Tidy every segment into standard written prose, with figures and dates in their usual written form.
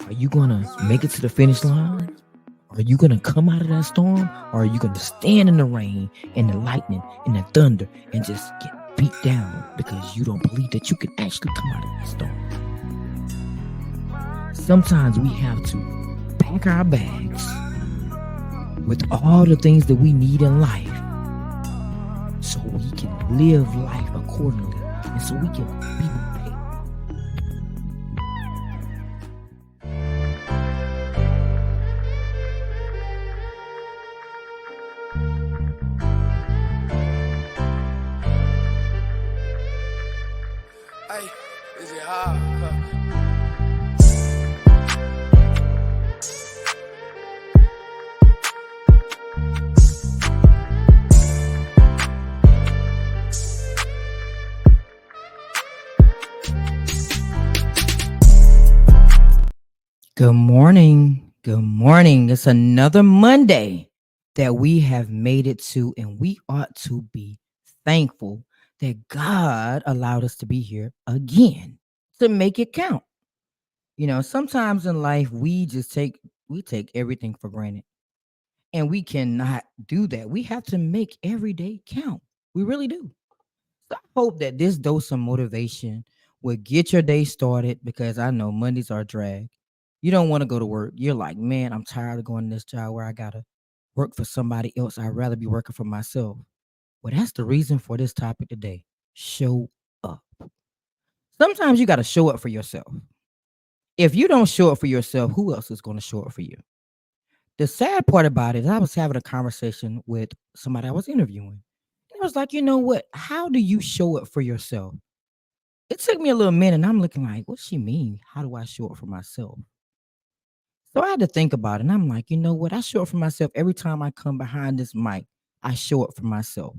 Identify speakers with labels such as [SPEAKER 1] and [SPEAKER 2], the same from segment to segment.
[SPEAKER 1] Are you gonna make it to the finish line? Are you gonna come out of that storm? Or are you gonna stand in the rain and the lightning and the thunder and just get beat down because you don't believe that you can actually come out of that storm? Sometimes we have to pack our bags with all the things that we need in life so we can live life accordingly and so we can be prepared.
[SPEAKER 2] Hey, is it hard?
[SPEAKER 1] Good morning. Good morning. It's another Monday that we have made it to, and we ought to be thankful that God allowed us to be here again to make it count. Sometimes in life we take everything for granted, and we cannot do that. We have to make every day count. We really do. So I hope that this dose of motivation will get your day started because I know Mondays are a drag. You don't want to go to work. You're like, man, I'm tired of going to this job where I gotta work for somebody else. I'd rather be working for myself. Well, that's the reason for this topic today. Show up. Sometimes you gotta show up for yourself. If you don't show up for yourself, who else is gonna show up for you? The sad part about it is I was having a conversation with somebody I was interviewing. And I was like, you know what? How do you show up for yourself? It took me a little minute, and I'm looking like, "What's she mean? How do I show up for myself?" So I had to think about it, and I'm like, "You know what? I show up for myself every time I come behind this mic. I show up for myself.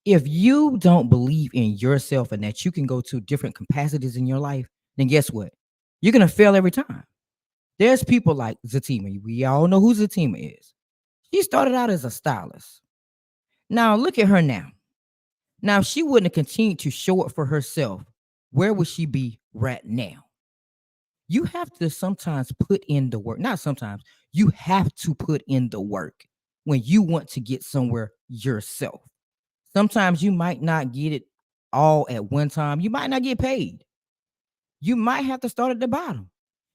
[SPEAKER 1] If you don't believe in yourself and that you can go to different capacities in your life, then guess what? You're gonna fail every time. There's people like Zatima. We all know who Zatima is. She started out as a stylist. Now look at her now. Now, if she wouldn't have continued to show up for herself, where would she be right now? You have to sometimes put in the work. Not sometimes, you have to put in the work when you want to get somewhere yourself. Sometimes you might not get it all at one time. You might not get paid. You might have to start at the bottom.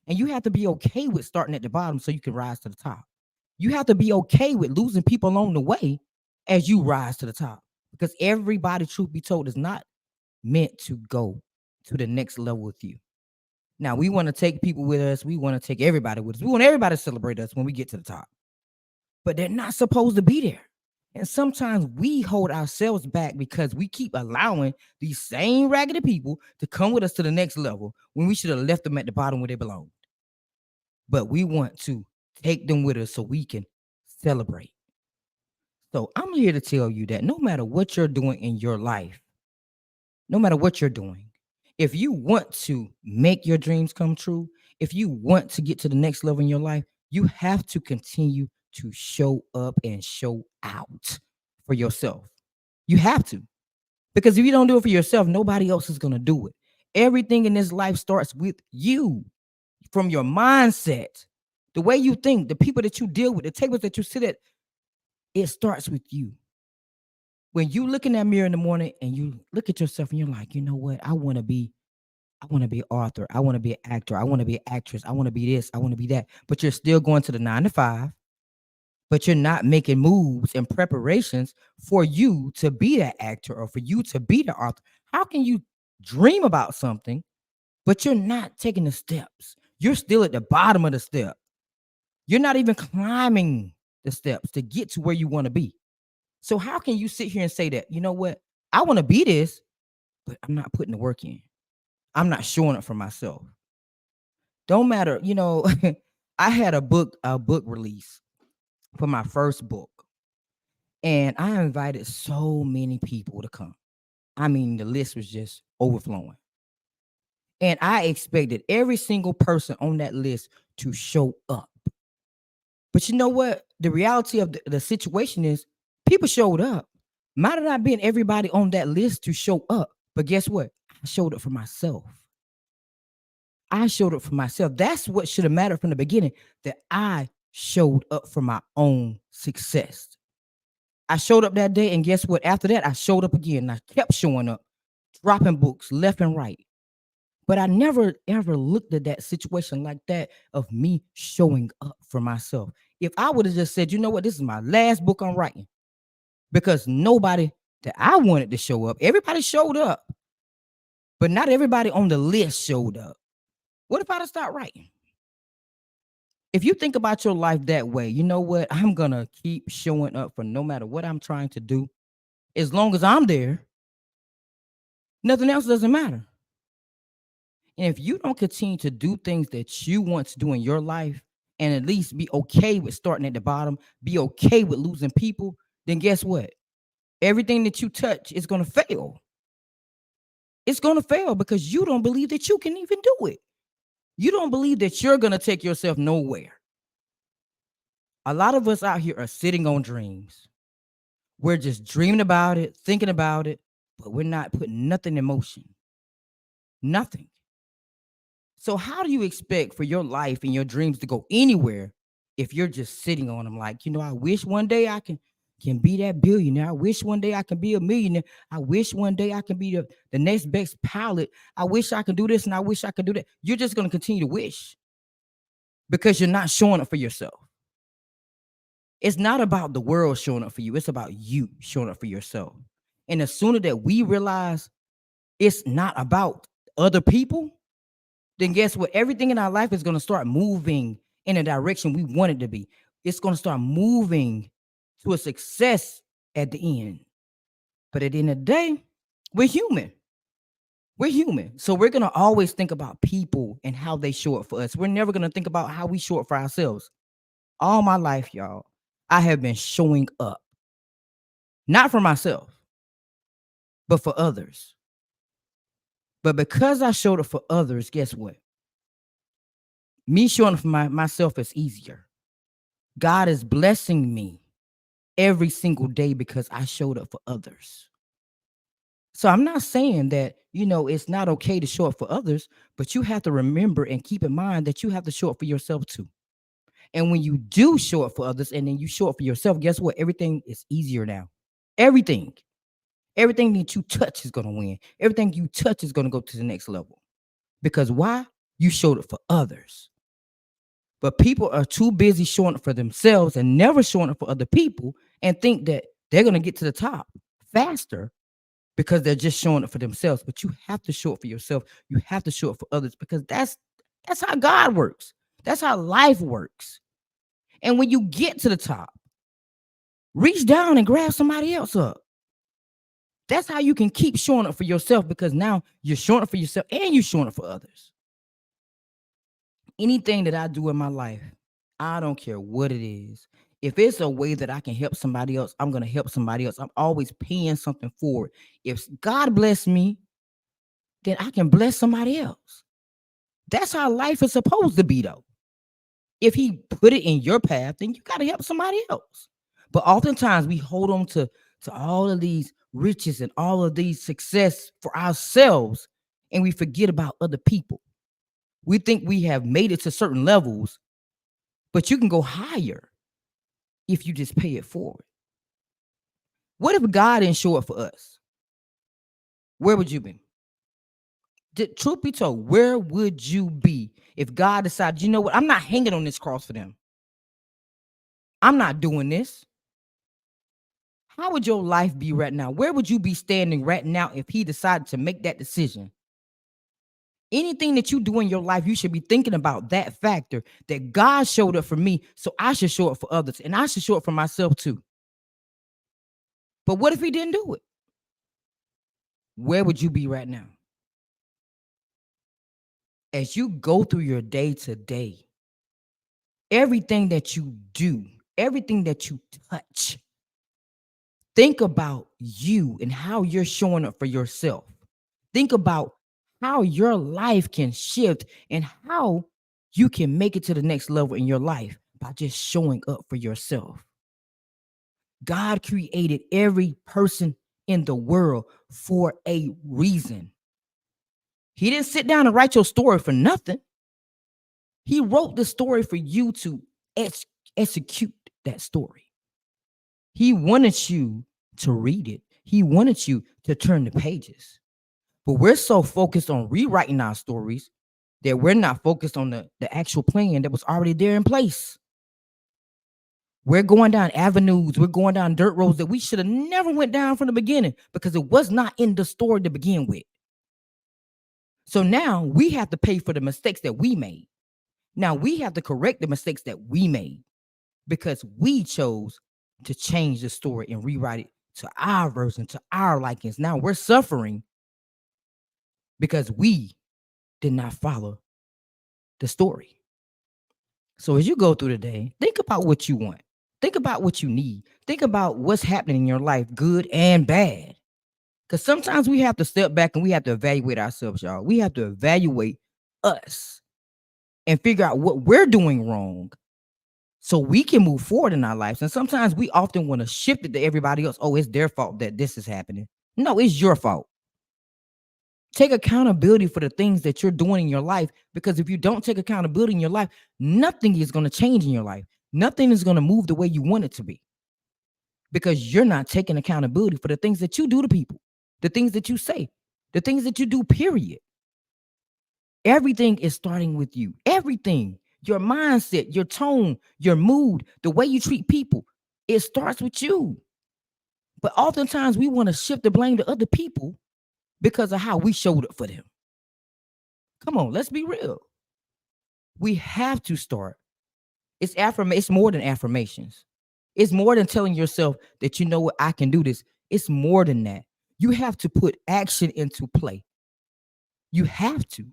[SPEAKER 1] And you have to be okay with starting at the bottom so you can rise to the top. You have to be okay with losing people along the way as you rise to the top. Because everybody, truth be told, is not meant to go to the next level with you. Now, we want to take people with us. We want to take everybody with us. We want everybody to celebrate us when we get to the top. But they're not supposed to be there. And sometimes we hold ourselves back because we keep allowing these same raggedy people to come with us to the next level when we should have left them at the bottom where they belong. But we want to take them with us so we can celebrate. So I'm here to tell you that no matter what you're doing in your life, no matter what you're doing, if you want to make your dreams come true, if you want to get to the next level in your life, you have to continue to show up and show out for yourself. You have to. Because if you don't do it for yourself, nobody else is going to do it. Everything in this life starts with you, from your mindset, the way you think, the people that you deal with, the tables that you sit at. It starts with you. When you look in that mirror in the morning and you look at yourself and you're like, you know what? I want to be an author. I want to be an actor. I want to be an actress. I want to be this. I want to be that. But you're still going to the 9 to 5, but you're not making moves and preparations for you to be that actor or for you to be the author. How can you dream about something, but you're not taking the steps? You're still at the bottom of the step. You're not even climbing the steps to get to where you want to be. So how can you sit here and say that, you know what? I want to be this, but I'm not putting the work in. I'm not showing up for myself. Don't matter, I had a book release for my first book, and I invited so many people to come. I mean, the list was just overflowing. And I expected every single person on that list to show up. But you know what? The reality of the situation is people showed up. Might have not been everybody on that list to show up. But guess what? I showed up for myself. I showed up for myself. That's what should have mattered from the beginning, that I showed up for my own success. I showed up that day, and guess what? After that, I showed up again. And I kept showing up, dropping books left and right. But I never ever looked at that situation like that of me showing up for myself. If I would have just said, you know what, this is my last book I'm writing, because nobody that I wanted to show up, everybody showed up, but not everybody on the list showed up. What if I'd have stopped writing? If you think about your life that way, you know what? I'm gonna keep showing up for no matter what I'm trying to do. As long as I'm there, nothing else doesn't matter. And if you don't continue to do things that you want to do in your life, and at least be okay with starting at the bottom, be okay with losing people, then guess what? Everything that you touch is gonna fail. It's gonna fail because you don't believe that you can even do it. You don't believe that you're gonna take yourself nowhere. A lot of us out here are sitting on dreams. We're just dreaming about it, thinking about it, but we're not putting nothing in motion. Nothing. So how do you expect for your life and your dreams to go anywhere if you're just sitting on them? Like, I wish one day I can be that billionaire. I wish one day I can be a millionaire. I wish one day I can be the next best pilot. I wish I could do this and I wish I could do that. You're just going to continue to wish because you're not showing up for yourself. It's not about the world showing up for you. It's about you showing up for yourself. And the sooner that we realize it's not about other people, then guess what? Everything in our life is going to start moving in a direction we want it to be. It's going to start moving to a success at the end. But at the end of the day, we're human. We're human. So we're going to always think about people and how they show up for us. We're never going to think about how we show up for ourselves. All my life, y'all, I have been showing up, not for myself, but for others. But because I showed up for others, guess what? Me showing up for myself is easier. God is blessing me every single day because I showed up for others. So I'm not saying that, it's not okay to show up for others, but you have to remember and keep in mind that you have to show up for yourself too. And when you do show up for others and then you show up for yourself, guess what? Everything is easier now. Everything. Everything that you touch is going to win. Everything you touch is going to go to the next level. Because why? You showed up for others. But people are too busy showing up for themselves and never showing up for other people and think that they're going to get to the top faster because they're just showing up for themselves. But you have to show up for yourself. You have to show up for others because that's how God works. That's how life works. And when you get to the top, reach down and grab somebody else up. That's how you can keep showing up for yourself because now you're showing up for yourself and you're showing up for others. Anything that I do in my life, I don't care what it is. If it's a way that I can help somebody else, I'm going to help somebody else. I'm always paying something forward. If God bless me, then I can bless somebody else. That's how life is supposed to be, though. If He put it in your path, then you got to help somebody else. But oftentimes we hold on to all of these riches and all of these success for ourselves, and we forget about other people. We think we have made it to certain levels, but you can go higher if you just pay it forward. What if God didn't show up for us? Where would you be? Truth be told, where would you be if God decided, you know what, I'm not hanging on this cross for them. I'm not doing this. How would your life be right now? Where would you be standing right now if He decided to make that decision? Anything that you do in your life, you should be thinking about that factor that God showed up for me, so I should show up for others, and I should show up for myself too. But what if He didn't do it? Where would you be right now? As you go through your day to day, everything that you do, everything that you touch, think about you and how you're showing up for yourself. Think about how your life can shift and how you can make it to the next level in your life by just showing up for yourself. God created every person in the world for a reason. He didn't sit down and write your story for nothing. He wrote the story for you to ex- execute that story. He wanted you to read it. He wanted you to turn the pages. But we're so focused on rewriting our stories that we're not focused on the actual plan that was already there in place. We're going down avenues, we're going down dirt roads that we should have never went down from the beginning because it was not in the story to begin with. So now we have to pay for the mistakes that we made. Now we have to correct the mistakes that we made because we chose to change the story and rewrite it to our version, to our likings. Now we're suffering because we did not follow the story. So as you go through the day, think about what you want. Think about what you need. Think about what's happening in your life, good and bad. Because sometimes we have to step back and we have to evaluate ourselves, y'all. We have to evaluate us and figure out what we're doing wrong so we can move forward in our lives. And sometimes we often want to shift it to everybody else. Oh, it's their fault that this is happening. No, it's your fault. Take accountability for the things that you're doing in your life because if you don't take accountability in your life, nothing is going to change in your life. Nothing is going to move the way you want it to be because you're not taking accountability for the things that you do to people, the things that you say, the things that you do, period. Everything is starting with you. Everything, your mindset, your tone, your mood, the way you treat people, it starts with you. But oftentimes we want to shift the blame to other people because of how we showed up for them. Come on, let's be real. We have to start. It's more than affirmations. It's more than telling yourself that you know what, I can do this. It's more than that. You have to put action into play. You have to.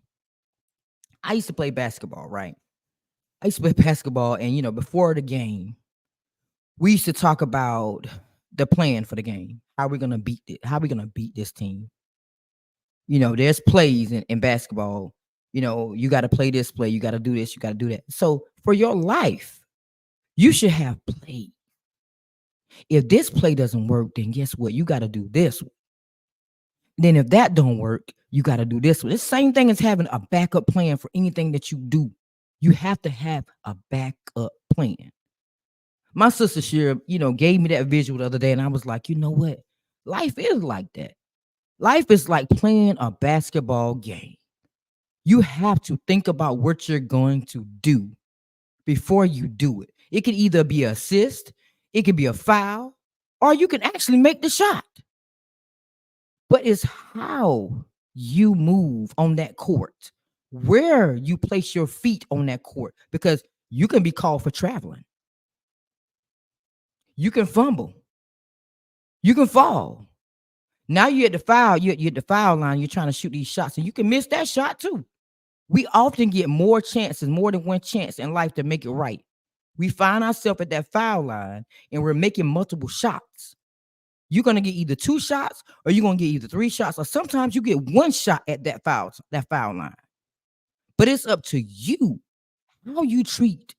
[SPEAKER 1] I used to play basketball, right? I used to play basketball, and before the game, we used to talk about the plan for the game. How we're gonna beat it, how we're gonna beat this team. There's plays in basketball. You got to play this play, you got to do this, you got to do that. So for your life, you should have play. If this play doesn't work, then guess what? You got to do this. Then if that don't work, you got to do this one. It's the same thing as having a backup plan for anything that you do. You have to have a backup plan. My sister Shira, gave me that visual the other day, and I was like, you know what? Life is like that. Life is like playing a basketball game. You have to think about what you're going to do before you do it. It could either be an assist, it could be a foul, or you can actually make the shot. But it's how you move on that court, where you place your feet on that court, because you can be called for traveling. You can fumble. You can fall. Now you're at the foul. You're at the foul line. You're trying to shoot these shots, and you can miss that shot too. We often get more chances, more than one chance in life to make it right. We find ourselves at that foul line, and we're making multiple shots. You're gonna get either two shots, or you're gonna get either three shots, or sometimes you get one shot at that foul line. But it's up to you how you treat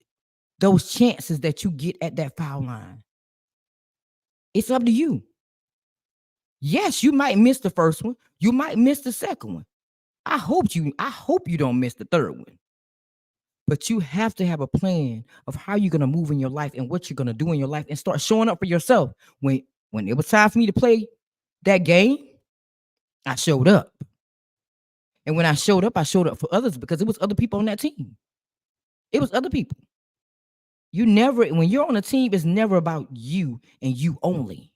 [SPEAKER 1] those chances that you get at that foul line. It's up to you. Yes, you might miss the first one. You might miss the second one. I hope you don't miss the third one. But you have to have a plan of how you're gonna move in your life and what you're gonna do in your life and start showing up for yourself. When it was time for me to play that game, I showed up. And when I showed up for others because it was other people on that team. It was other people. You never, when you're on a team, it's never about you and you only.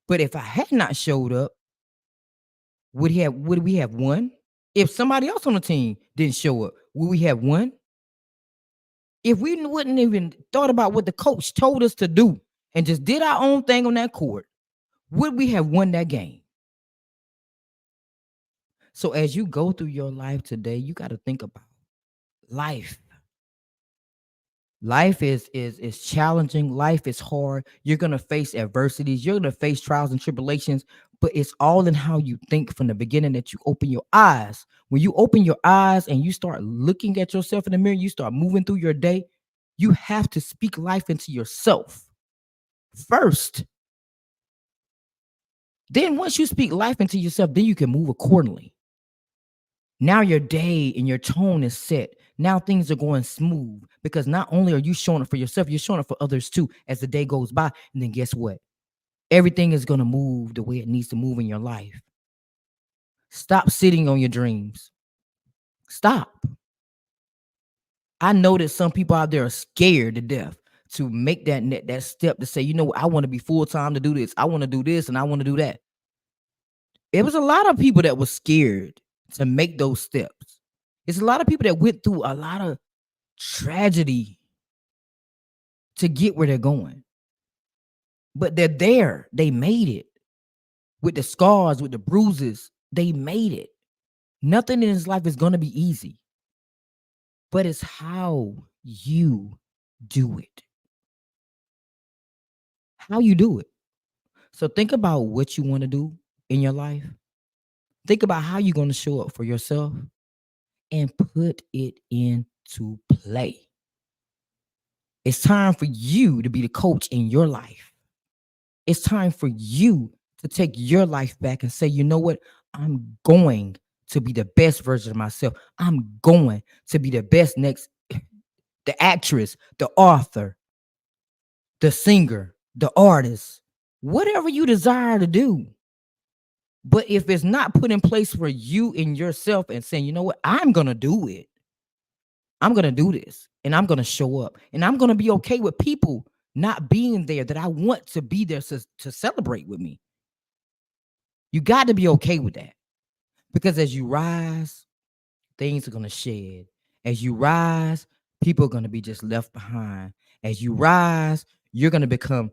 [SPEAKER 1] But if I had not showed up, would we have won? If somebody else on the team didn't show up, would we have won? If we wouldn't even thought about what the coach told us to do and just did our own thing on that court, would we have won that game? So as you go through your life today, you got to think about life. Life is challenging. Life is hard. You're gonna face adversities. You're gonna face trials and tribulations. But it's all in how you think from the beginning that you open your eyes. When you open your eyes and you start looking at yourself in the mirror, you start moving through your day. You have to speak life into yourself first. Then once you speak life into yourself, then you can move accordingly. Now your day and your tone is set. Now things are going smooth because not only are you showing it for yourself, you're showing it for others too as the day goes by. And then guess what? Everything is going to move the way it needs to move in your life. Stop sitting on your dreams. Stop. I know that some people out there are scared to death to make that step to say, you know what, I want to be full time to do this. I want to do this and I want to do that. It was a lot of people that was scared to make those steps. It's a lot of people that went through a lot of tragedy to get where they're going. But they're there. They made it. With the scars, with the bruises, they made it. Nothing in his life is going to be easy. But it's how you do it. How you do it. So think about what you want to do in your life. Think about how you're going to show up for yourself and put it into play. It's time for you to be the coach in your life. It's time for you to take your life back and say, you know what? I'm going to be the best version of myself. I'm going to be the best next, the actress, the author, the singer, the artist, whatever you desire to do. But if it's not put in place for you and yourself and saying, you know what, I'm going to do it. I'm going to do this and I'm going to show up and I'm going to be okay with people not being there that I want to be there to celebrate with me. You got to be okay with that because as you rise, things are going to shed. As you rise, people are going to be just left behind. As you rise, you're going to become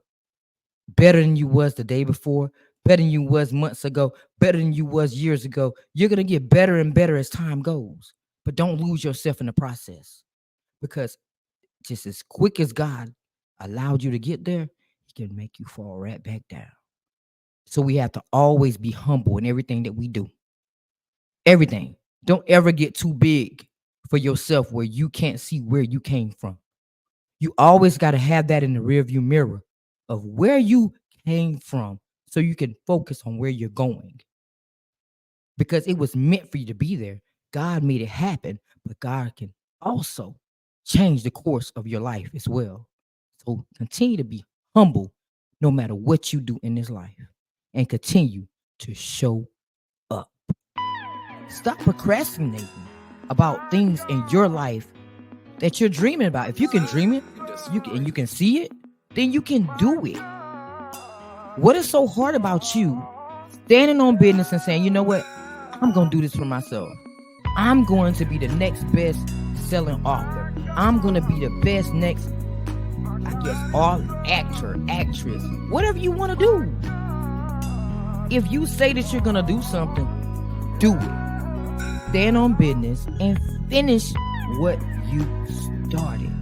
[SPEAKER 1] better than you was the day before, better than you was months ago, better than you was years ago. You're going to get better and better as time goes. But don't lose yourself in the process because just as quick as God allowed you to get there, he can make you fall right back down. So we have to always be humble in everything that we do. Everything. Don't ever get too big for yourself where you can't see where you came from. You always got to have that in the rearview mirror of where you came from so you can focus on where you're going. Because it was meant for you to be there. God made it happen, but God can also change the course of your life as well. So continue to be humble no matter what you do in this life and continue to show up. Stop procrastinating about things in your life that you're dreaming about. If you can dream it, you can see it, then you can do it. What is so hard about you standing on business and saying, you know what, I'm going to do this for myself. I'm going to be the next best selling author. I'm going to be the best next, I guess, actor, actress, whatever you want to do. If you say that you're going to do something, do it. Stand on business and finish what you started.